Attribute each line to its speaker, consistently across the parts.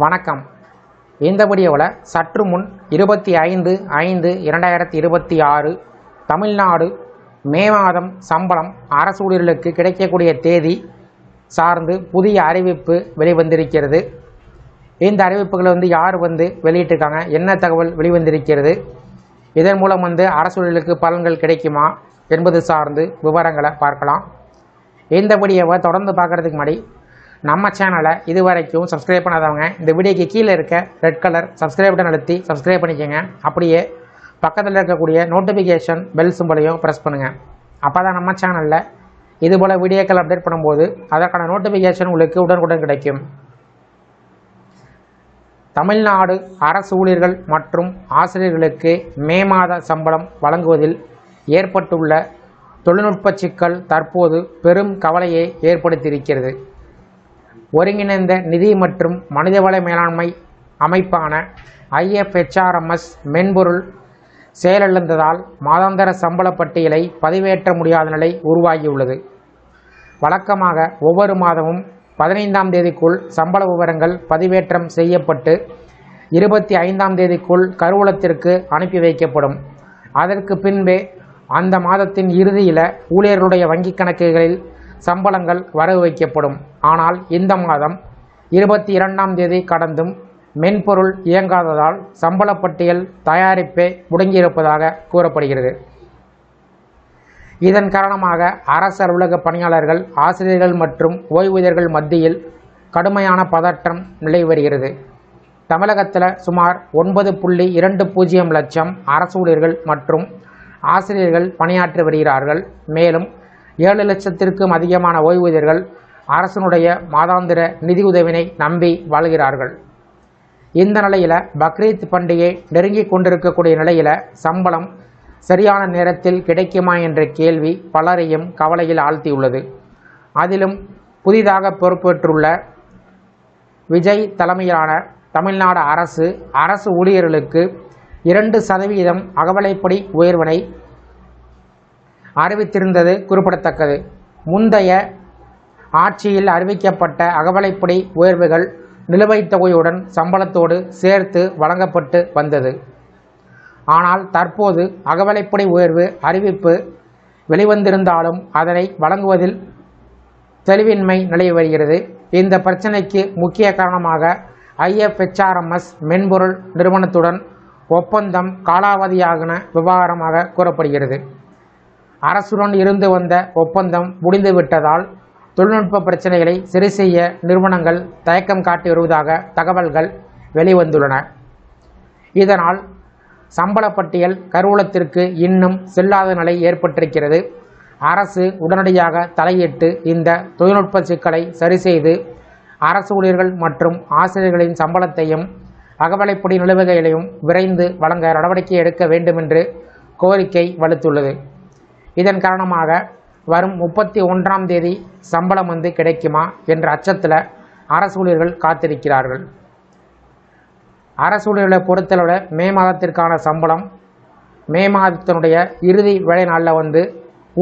Speaker 1: வணக்கம். இந்த வீடியோவில் சற்று முன் 25/5/2026 தமிழ்நாடு மே மாதம் சம்பளம் அரசு ஊழியர்களுக்கு கிடைக்கக்கூடிய தேதி சார்ந்து புதிய அறிவிப்பு வெளிவந்திருக்கிறது. இந்த அறிவிப்புகளை யார் வெளியிட்டிருக்காங்க, என்ன தகவல் வெளிவந்திருக்கிறது, இதன் மூலம் அரசு ஊழியர்களுக்கு பலன்கள் கிடைக்குமா என்பது சார்ந்து விவரங்களை பார்க்கலாம். இந்த வீடியோவை தொடர்ந்து பார்க்குறதுக்கு முன்னாடி நம்ம சேனலை இதுவரைக்கும் சப்ஸ்கிரைப் பண்ணாதவங்க இந்த வீடியோக்கு கீழே இருக்க ரெட் கலர் சப்ஸ்கிரைப் பட்டன் அழுத்தி சப்ஸ்கிரைப் பண்ணிக்கோங்க. அப்படியே பக்கத்தில் இருக்கக்கூடிய நோட்டிஃபிகேஷன் பெல் சிம்பலையும் ப்ரெஸ் பண்ணுங்கள். அப்போ தான் நம்ம சேனலில் இதுபோல் வீடியோக்கள் அப்டேட் பண்ணும்போது அதற்கான நோட்டிஃபிகேஷன் உங்களுக்கு உடனுக்குடன் கிடைக்கும். தமிழ்நாடு அரசு ஊழியர்கள் மற்றும் ஆசிரியர்களுக்கு மே மாத சம்பளம் வழங்குவதில் ஏற்பட்டுள்ள தொழில்நுட்ப சிக்கல் தற்போது பெரும் கவலையை ஏற்படுத்தியிருக்கிறது. ஒருங்கிணைந்த நிதி மற்றும் மனிதவள மேலாண்மை அமைப்பான IFHRMS மென்பொருள் செயலிழந்ததால் மாதாந்திர சம்பள பட்டியலை பதிவேற்ற முடியாத நிலை உருவாகியுள்ளது. வழக்கமாக ஒவ்வொரு மாதமும் 15ஆம் தேதிக்குள் சம்பள விவரங்கள் பதிவேற்றம் செய்யப்பட்டு 25ஆம் தேதிக்குள் கருவூலத்திற்கு அனுப்பி வைக்கப்படும். அதற்கு பின்பே அந்த மாதத்தின் இறுதியில் ஊழியர்களுடைய வங்கிக் கணக்குகளில் சம்பளங்கள் வரவு வைக்கப்படும். ஆனால் இந்த மாதம் 22ஆம் தேதி கடந்தும் மென்பொருள் இயங்காததால் சம்பள பட்டியல் தயாரிப்பே முடங்கியிருப்பதாக கூறப்படுகிறது. இதன் காரணமாக அரசு அலுவலக பணியாளர்கள், ஆசிரியர்கள் மற்றும் ஓய்வூதியர்கள் மத்தியில் கடுமையான பதற்றம் நிலவி வருகிறது. தமிழகத்தில் சுமார் 9.20 லட்சம் அரசு ஊழியர்கள் மற்றும் ஆசிரியர்கள் பணியாற்றி வருகிறார்கள். மேலும் 7 லட்சத்திற்கும் அதிகமான ஓய்வூதியர்கள் அரசனுடைய மாதாந்திர நிதியுதவினை நம்பி வாழ்கிறார்கள். இந்த நிலையில் பக்ரீத் பண்டிகை நெருங்கி கொண்டிருக்கக்கூடிய நிலையில் சம்பளம் சரியான நேரத்தில் கிடைக்குமா என்ற கேள்வி பலரையும் கவலையில் ஆழ்த்தியுள்ளது. அதிலும் புதிதாக பொறுப்பேற்றுள்ள விஜய் தலைமையிலான தமிழ்நாடு அரசு ஊழியர்களுக்கு 2% அகவிலைப்படி உயர்வினை அறிவித்திருந்தது குறிப்பிடத்தக்கது. முந்தைய ஆட்சியில் அறிவிக்கப்பட்ட அகவிலைப்படி உயர்வுகள் நிலுவைத் தொகையுடன் சம்பளத்தோடு சேர்த்து வழங்கப்பட்டு வந்தது. ஆனால் தற்போது அகவிலைப்படி உயர்வு அறிவிப்பு வெளிவந்திருந்தாலும் அதனை வழங்குவதில் தெளிவின்மை நிலவி வருகிறது. இந்த பிரச்சினைக்கு முக்கிய காரணமாக IFHRMS மென்பொருள் நிறுவனத்துடன் ஒப்பந்தம் காலாவதியாகின விவகாரமாக கூறப்படுகிறது. அரசுடன் இருந்து வந்த ஒப்பந்தம் முடிந்துவிட்டதால் தொழில்நுட்ப பிரச்சனைகளை சரி செய்ய நிறுவனங்கள் தயக்கம் காட்டி வருவதாக தகவல்கள் வெளிவந்துள்ளன. இதனால் சம்பள பட்டியல் கருவூலத்திற்கு இன்னும் செல்லாத நிலை ஏற்பட்டிருக்கிறது. அரசு உடனடியாக தலையிட்டு இந்த தொழில்நுட்ப சிக்கலை சரி செய்து அரசு ஊழியர்கள் மற்றும் ஆசிரியர்களின் சம்பளத்தையும் அகவிலைப்படி நிலுவைகளையும் விரைந்து வழங்க நடவடிக்கை எடுக்க வேண்டும் என்று கோரிக்கை வலுத்துள்ளது. இதன் காரணமாக வரும் 31ஆம் தேதி சம்பளம் கிடைக்குமா என்ற அச்சத்தில் அரசு ஊழியர்கள் காத்திருக்கிறார்கள். அரசு ஊழியர்களை பொறுத்தளவில் மே மாதத்திற்கான சம்பளம் மே மாதத்தினுடைய இறுதி வேலை நாளில்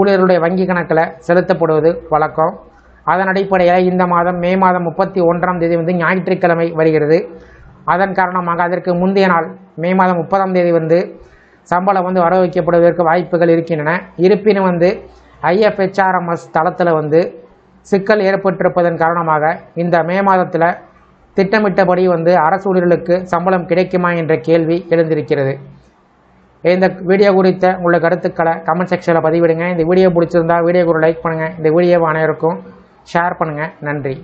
Speaker 1: ஊழியர்களுடைய வங்கி கணக்கில் செலுத்தப்படுவது வழக்கம். அதன் அடிப்படையில் இந்த மாதம் மே மாதம் 31ஆம் தேதி ஞாயிற்றுக்கிழமை வருகிறது. அதன் காரணமாக அதற்கு முந்தைய நாள் மே மாதம் 30ஆம் தேதி சம்பளம் வர வைக்கப்படுவதற்கு வாய்ப்புகள் இருக்கின்றன. இருப்பினும் IFHRMS தளத்தில் சிக்கல் ஏற்பட்டிருப்பதன் காரணமாக இந்த மே மாதத்தில் திட்டமிட்டபடி அரசு ஊழியர்களுக்கு சம்பளம் கிடைக்குமா என்ற கேள்வி எழுந்திருக்கிறது. இந்த வீடியோ குறித்த உள்ள கருத்துக்களை கமெண்ட் செக்ஷனில் பதிவிடுங்க. இந்த வீடியோ பிடிச்சிருந்தால் வீடியோக்கு ஒரு லைக் பண்ணுங்கள். இந்த வீடியோவை அனைவருக்கும் ஷேர் பண்ணுங்கள். நன்றி.